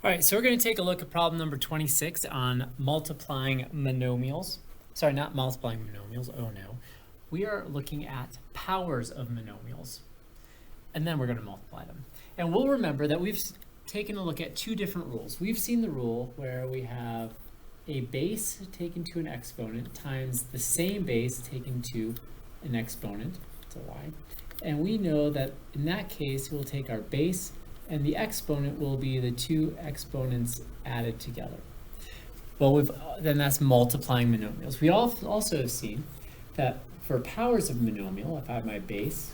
All right, so we're going to take a look at problem number 26 on multiplying monomials. Sorry, not multiplying monomials, oh no. We are looking at powers of monomials, and then we're going to multiply them. And we'll remember that we've taken a look at two different rules. We've seen the rule where we have a base taken to an exponent times the same base taken to an exponent, it's a y. And we know that in that case, we'll take our base and the exponent will be the two exponents added together. Well, then that's multiplying monomials. We also have seen that for powers of monomial, if I have my base,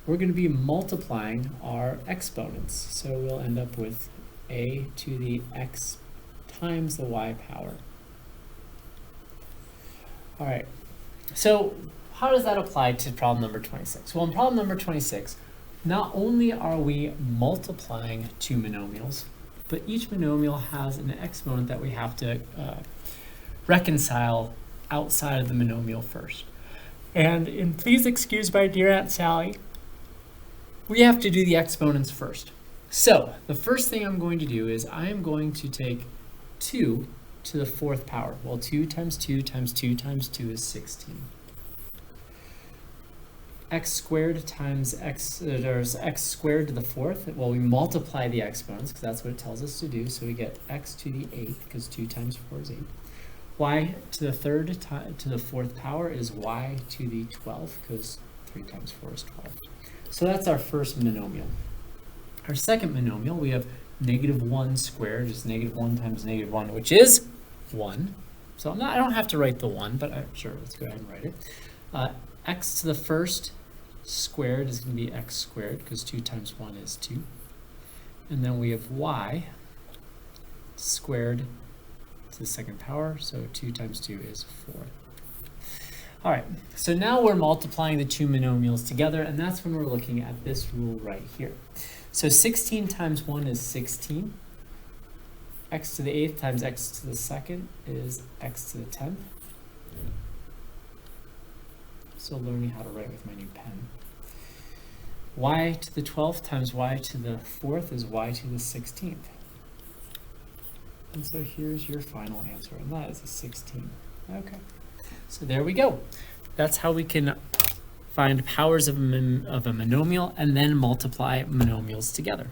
we're going to be multiplying our exponents. So we'll end up with a to the x times the y power. All right, so how does that apply to problem number 26? Well, in problem number 26, not only are we multiplying two monomials, but each monomial has an exponent that we have to reconcile outside of the monomial first. And please excuse my dear Aunt Sally, we have to do the exponents first. So the first thing I'm going to do is I am going to take 2 to the 4th power. Well, 2 times 2 times 2 times 2 is 16. X squared times x, there's x squared to the 4th. Well, we multiply the exponents because that's what it tells us to do. So we get x to the 8th because 2 times 4 is 8. Y to the 3rd to the 4th power is y to the 12th because 3 times 4 is 12. So that's our first monomial. Our second monomial, we have -1 squared, just -1 times -1, which is 1. So I don't have to write the 1, but sure, let's go ahead and write it. X to the 1st squared is going to be x squared because 2 times 1 is 2. And then we have y squared to the 2nd power, so 2 times 2 is 4. All right, so now we're multiplying the two monomials together, and that's when we're looking at this rule right here. So 16 times 1 is 16. X to the 8th times x to the 2nd is x to the 10th. Still learning how to write with my new pen. Y to the 12th times y to the 4th is y to the 16th. And so here's your final answer, and that is a 16. Okay, so there we go. That's how we can find powers of a monomial and then multiply monomials together.